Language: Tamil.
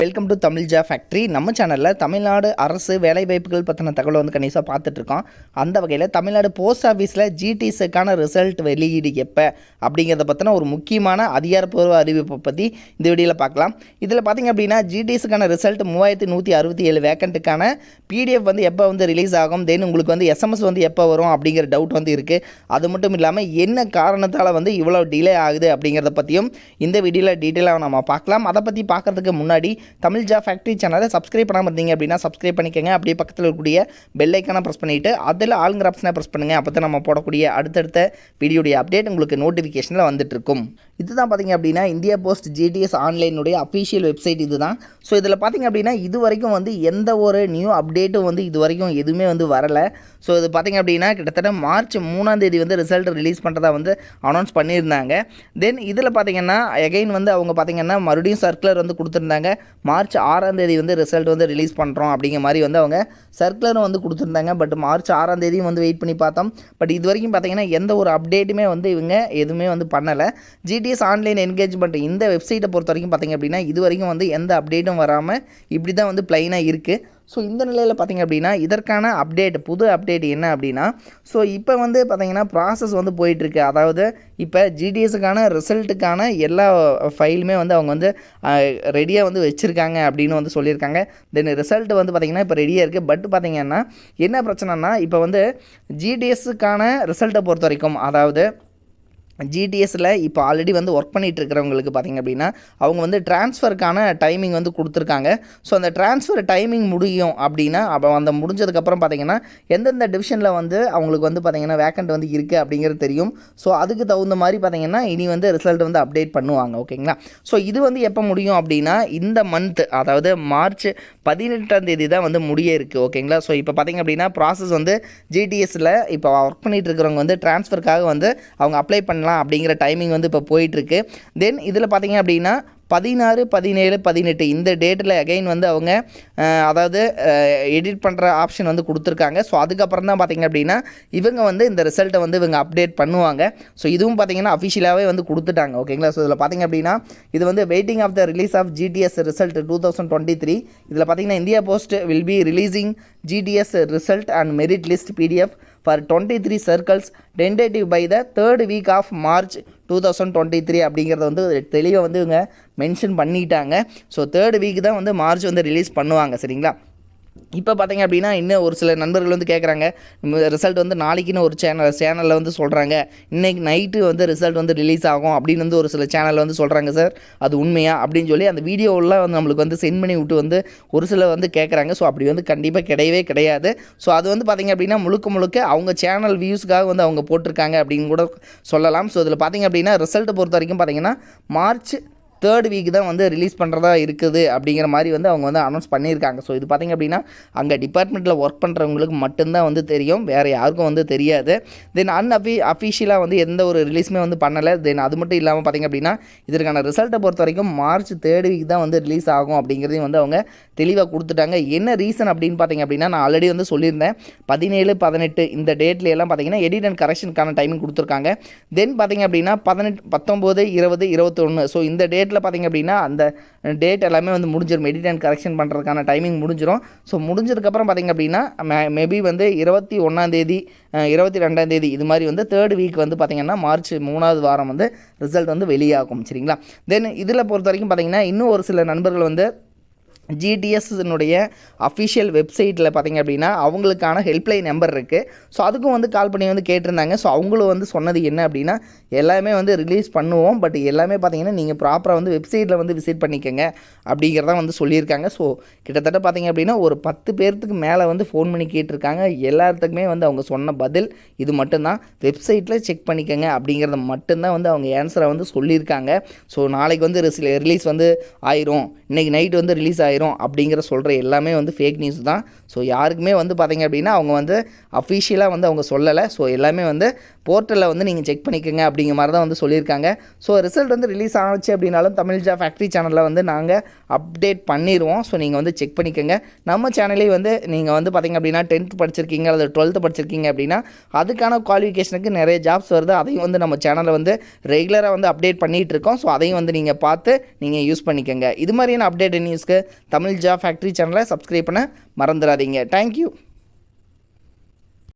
வெல்கம் டு தமிழ் ஜா ஃபேக்ட்ரி. நம்ம சேனலில் தமிழ்நாடு அரசு வேலைவாய்ப்புகள் பற்றின தகவலை வந்து கணிசாக பார்த்துட்ருக்கோம். அந்த வகையில் தமிழ்நாடு போஸ்ட் ஆஃபீஸில் ஜிடிஎஸ்க்கான ரிசல்ட் வெளியீடு எப்போ அப்படிங்கிறத பற்றின ஒரு முக்கியமான அதிகாரப்பூர்வ அறிவிப்பை பற்றி இந்த வீடியோவில் பார்க்கலாம். இதில் பார்த்திங்க அப்படின்னா ஜிடிஎஸ்க்கான ரிசல்ட் 3167 வேக்கண்ட்டுக்கான பிடிஎஃப் வந்து எப்போ வந்து ரிலீஸ் ஆகும், தென் உங்களுக்கு வந்து எஸ்எம்எஸ் வந்து எப்போ வரும் அப்படிங்கிற டவுட் வந்து இருக்குது. அது மட்டும் இல்லாமல் என்ன காரணத்தால் வந்து இவ்வளோ டிலே ஆகுது அப்படிங்கிறத பற்றியும் இந்த வீடியோவில் டீட்டெயிலாக நம்ம பார்க்கலாம். அதை பற்றி பார்க்குறதுக்கு முன்னாடி தமிழ் ஜா ஃபேக்ட்ரி சேனலை சப்ஸ்கிரைப் பண்ணாமல் இருந்தீங்க அப்படின்னா சப்ஸ்கிரைப் பண்ணிக்கோங்க. அப்படியே பக்கத்தில் இருக்கக்கூடிய பெல் ஐக்கானை ப்ரெஸ் பண்ணிவிட்டு அதில் ஆளுங்கிற ஆப்ஷனை ப்ரெஸ் பண்ணுங்கள். அப்போ தான் நம்ம போடக்கூடிய அடுத்தடுத்த வீடியோடைய அப்டேட் உங்களுக்கு நோட்டிஃபிகேஷனில் வந்துட்டுருக்கும். இதுதான் பார்த்திங்க அப்படின்னா இந்தியா போஸ்ட் ஜிடிஎஸ் ஆன்லைனுடைய அஃபிஷியல் வெப்சைட் இதுதான். ஸோ இதில் பார்த்திங்க அப்படின்னா இது வரைக்கும் வந்து எந்த ஒரு நியூ அப்டேட்டும் வந்து இது வரைக்கும் எதுவுமே வந்து வரலை. ஸோ இது பார்த்திங்க அப்படின்னா கிட்டத்தட்ட மார்ச் 3ஆம் தேதி வந்து ரிசல்ட் ரிலீஸ் பண்ணுறதா வந்து அனௌன்ஸ் பண்ணியிருந்தாங்க. தென் இதில் பார்த்திங்கன்னா எகைன் வந்து அவங்க பார்த்திங்கன்னா மறுபடியும் சர்க்குலர் வந்து கொடுத்துருந்தாங்க. மார்ச் 6ஆம் தேதி வந்து ரிசல்ட் வந்து ரிலீஸ் பண்ணுறோம் அப்படிங்கிற மாதிரி வந்து அவங்க சர்க்குலரும் வந்து கொடுத்துருந்தாங்க. பட் மார்ச் 6ஆம் தேதியும் வந்து வெயிட் பண்ணி பார்த்தோம். பட் இது வரைக்கும் பார்த்திங்கன்னா எந்த ஒரு அப்டேட்டுமே வந்து இவங்க எதுவுமே வந்து பண்ணலை. ஜிடிஎஸ் ஆன்லைன் என்கேஜ்மெண்ட் இந்த வெப்சைட்டை பொறுத்த வரைக்கும் பார்த்திங்க அப்படின்னா இது வரைக்கும் வந்து எந்த அப்டேட்டும் வராமல் இப்படி தான் வந்து ப்ளைனாக இருக்குது. ஸோ இந்த நிலையில் பார்த்திங்க அப்படின்னா இதற்கான புது அப்டேட் என்ன அப்படின்னா, ஸோ இப்போ வந்து பார்த்திங்கன்னா ப்ராசஸ் வந்து போயிட்டுருக்கு. அதாவது இப்போ ஜிடிஎஸ்க்கான ரிசல்ட்டுக்கான எல்லா ஃபைலுமே வந்து அவங்க வந்து ரெடியாக வந்து வச்சுருக்காங்க அப்படின்னு வந்து சொல்லியிருக்காங்க. தென் ரிசல்ட் வந்து பார்த்திங்கன்னா இப்போ ரெடியாக இருக்குது. பட் பார்த்திங்கன்னா என்ன பிரச்சனைனா இப்போ வந்து ஜிடிஎஸ்க்கான ரிசல்ட்டை பொறுத்த வரைக்கும், அதாவது ஜிடிஎஸில் இப்போ ஆல்ரெடி வந்து ஒர்க் பண்ணிகிட்டு இருக்கிறவங்களுக்கு பார்த்திங்க அப்படின்னா அவங்க வந்து ட்ரான்ஸ்ஃபருக்கான டைமிங் வந்து கொடுத்துருக்காங்க. ஸோ அந்த ட்ரான்ஸ்ஃபர் டைமிங் முடியும் அப்படின்னா அப்போ அந்த முடிஞ்சதுக்கப்புறம் பார்த்திங்கன்னா எந்தெந்த டிவிஷனில் வந்து அவங்களுக்கு வந்து பார்த்திங்கன்னா வேக்கண்ட் வந்து இருக்குது அப்படிங்கிறது தெரியும். ஸோ அதுக்கு தகுந்த மாதிரி பார்த்திங்கன்னா இனி வந்து ரிசல்ட் வந்து அப்டேட் பண்ணுவாங்க. ஓகேங்களா. ஸோ இது வந்து எப்போ முடியும் அப்படின்னா இந்த மந்த், அதாவது மார்ச் 18ஆம் தேதி தான் வந்து முடிய இருக்குது. ஓகேங்களா. ஸோ இப்போ பார்த்திங்க அப்படின்னா ப்ராசஸ் வந்து ஜிடிஎஸில் இப்போ ஒர்க் பண்ணிகிட்டு இருக்கிறவங்க வந்து ட்ரான்ஸ்ஃபருக்காக வந்து அவங்க அப்ளை பண்ணலாம் அப்படிங்கிற டைமிங் வந்து இப்போ போயிட்டுருக்கு. தென் இதில் பார்த்திங்க அப்படின்னா 16, 17, 18 இந்த டேட்டில் அகைன் வந்து அவங்க அதாவது எடிட் பண்ணுற ஆப்ஷன் வந்து கொடுத்துருக்காங்க. ஸோ அதுக்கப்புறம் தான் பார்த்திங்க அப்படின்னா இவங்க வந்து இந்த ரிசல்ட்டை வந்து இவங்க அப்டேட் பண்ணுவாங்க. ஸோ இதுவும் பார்த்திங்கன்னா அஃபிஷியலாகவே வந்து கொடுத்துட்டாங்க. ஓகேங்களா. ஸோ இதில் பார்த்திங்க அப்படின்னா இது வந்து waiting of the release of GDS result 2023. இதில் பார்த்திங்கன்னா India post will be releasing GDS result and merit list PDF for 23 circles tentative by the third week of March 2023 அப்படிங்கிறத வந்து தெளிவாக வந்து இவங்க மென்ஷன் பண்ணிட்டாங்க. ஸோ தேர்ட் வீக் தான் வந்து மார்ச் வந்து ரிலீஸ் பண்ணுவாங்க. சரிங்களா. இப்போ பார்த்திங்க அப்படின்னா இன்னும் ஒரு சில நண்பர்கள் வந்து கேட்குறாங்க, ரிசல்ட் வந்து நாளைக்குன்னு ஒரு சேனலில் வந்து சொல்கிறாங்க, இன்றைக்கி நைட்டு வந்து ரிசல்ட் வந்து ரிலீஸ் ஆகும் அப்படின்னு வந்து ஒரு சில சேனலில் வந்து சொல்கிறாங்க சார், அது உண்மையா அப்படின்னு சொல்லி அந்த வீடியோவில் வந்து நம்மளுக்கு வந்து சென்ட் பண்ணி விட்டு வந்து ஒரு சிலர் வந்து கேட்குறாங்க. ஸோ அப்படி வந்து கண்டிப்பாக கிடையவே கிடையாது. ஸோ அது வந்து பார்த்திங்க அப்படின்னா முழுக்க அவங்க சேனல் வியூஸ்க்காக வந்து அவங்க போட்டிருக்காங்க அப்படின்னு கூட சொல்லலாம். ஸோ இதில் பார்த்திங்க அப்படின்னா ரிசல்ட்டை பொறுத்த வரைக்கும் பார்த்திங்கன்னா மார்ச் தேர்ட் வீக் தான் வந்து ரிலீஸ் பண்ணுறதா இருக்குது அப்படிங்கிற மாதிரி வந்து அவங்க வந்து அனௌன்ஸ் பண்ணியிருக்காங்க. ஸோ இது பார்த்திங்க அப்படின்னா அங்கே டிபார்ட்மெண்ட்டில் ஒர்க் பண்ணுறவங்களுக்கு மட்டும்தான் வந்து தெரியும், வேறு யாருக்கும் வந்து தெரியாது. தென் அஃபிஷியலாக வந்து எந்த ஒரு ரிலீஸுமே வந்து பண்ணலை. தென் அது மட்டும் இல்லாமல் பார்த்திங்க அப்படின்னா இதற்கான ரிசல்ட்டை பொறுத்த வரைக்கும் மார்ச் தேர்ட் வீக் தான் வந்து ரிலீஸ் ஆகும் அப்படிங்கிறதையும் வந்து அவங்க தெளிவாக கொடுத்துட்டாங்க. என்ன ரீசன் அப்படின்னு பார்த்திங்க அப்படின்னா நான் ஆல்ரெடி வந்து சொல்லியிருந்தேன் 17, 18 இந்த டேட்ல எல்லாம் பார்த்திங்கன்னா எடிட் அண்ட் கரெக்ஷனுக்கான டைமிங் கொடுத்துருக்காங்க. தென் பார்த்திங்க அப்படின்னா 18, 19, 20, 21 ஸோ இந்த டேட் பார்த்திங்க அப்படின்னா அந்த டேட் எல்லாமே வந்து முடிஞ்சிடும். எடிட் அண்ட் கரெக்ஷன் பண்ணுறதுக்கான டைமிங் முடிஞ்சிடும். ஸோ முடிஞ்சதுக்கப்புறம் பார்த்திங்க அப்படின்னா மேபி வந்து 21ஆம் தேதி 22ஆம் தேதி இது மாதிரி வந்து தேர்ட் வீக் வந்து பார்த்திங்கன்னா மார்ச் 3ஆவது வாரம் வந்து ரிசல்ட் வந்து வெளியாகும். சரிங்களா. தென் இதில் பொறுத்த வரைக்கும் பார்த்திங்கன்னா இன்னும் ஒரு சில நண்பர்கள் வந்து ஜிடிஎஸ்னுடைய அஃபிஷியல் வெப்சைட்டில் பார்த்திங்க அப்படின்னா அவங்களுக்கான ஹெல்ப்லைன் நம்பர் இருக்குது. ஸோ அதுக்கும் வந்து கால் பண்ணி வந்து கேட்டிருந்தாங்க. ஸோ அவங்களும் வந்து சொன்னது என்ன அப்படின்னா எல்லாமே வந்து ரிலீஸ் பண்ணுவோம், பட் எல்லாமே பார்த்திங்கன்னா நீங்கள் ப்ராப்பராக வந்து வெப்சைட்டில் வந்து விசிட் பண்ணிக்கோங்க அப்படிங்கிறதான் வந்து சொல்லியிருக்காங்க. ஸோ கிட்டத்தட்ட பார்த்திங்க அப்படின்னா ஒரு 10 பேர்த்துக்கு மேலே வந்து ஃபோன் பண்ணி கேட்டிருக்காங்க. எல்லாத்துக்குமே வந்து அவங்க சொன்ன பதில் இது மட்டும்தான், வெப்சைட்டில் செக் பண்ணிக்கோங்க அப்படிங்கிறத மட்டும்தான் வந்து அவங்க ஆன்சரை வந்து சொல்லியிருக்காங்க. ஸோ நாளைக்கு வந்து ரிலீஸ் வந்து ஆயிரும், இன்றைக்கி நைட் வந்து ரிலீஸ் ஆயிரும் ஆயிரும் அப்படிங்கிற சொல்கிற எல்லாமே வந்து ஃபேக் நியூஸ் தான். ஸோ யாருக்குமே வந்து பார்த்திங்க அப்படின்னா அவங்க வந்து அஃபிஷியலாக வந்து அவங்க சொல்லலை. ஸோ எல்லாமே வந்து போர்ட்டலில் வந்து நீங்கள் செக் பண்ணிக்கோங்க அப்படிங்கிற மாதிரி தான் வந்து சொல்லியிருக்காங்க. ஸோ ரிசல்ட் வந்து ரிலீஸ் ஆச்சு அப்படின்னாலும் தமிழ் ஜாப் ஃபேக்ட்ரி சேனலில் வந்து நாங்கள் அப்டேட் பண்ணிடுவோம். ஸோ நீங்கள் வந்து செக் பண்ணிக்கோங்க. நம்ம சேனலே வந்து நீங்கள் வந்து பார்த்திங்க அப்படின்னா 10th படிச்சிருக்கீங்க அல்லது 12th படிச்சிருக்கீங்க அப்படின்னா அதுக்கான குவாலிஃபிகேஷனுக்கு நிறைய ஜாப்ஸ் வருது. அதையும் வந்து நம்ம சேனலில் வந்து ரெகுலராக வந்து அப்டேட் பண்ணிகிட்டு இருக்கோம். ஸோ அதையும் வந்து நீங்கள் பார்த்து நீங்கள் யூஸ் பண்ணிக்கோங்க. இது மாதிரியான அப்டேட் நியூஸ்க்கு தமிழ் ஜாப் ஃபேக்ட்ரி சேனலை சப்ஸ்கிரைப் பண்ண மறந்துடாதீங்க. தேங்க்யூ.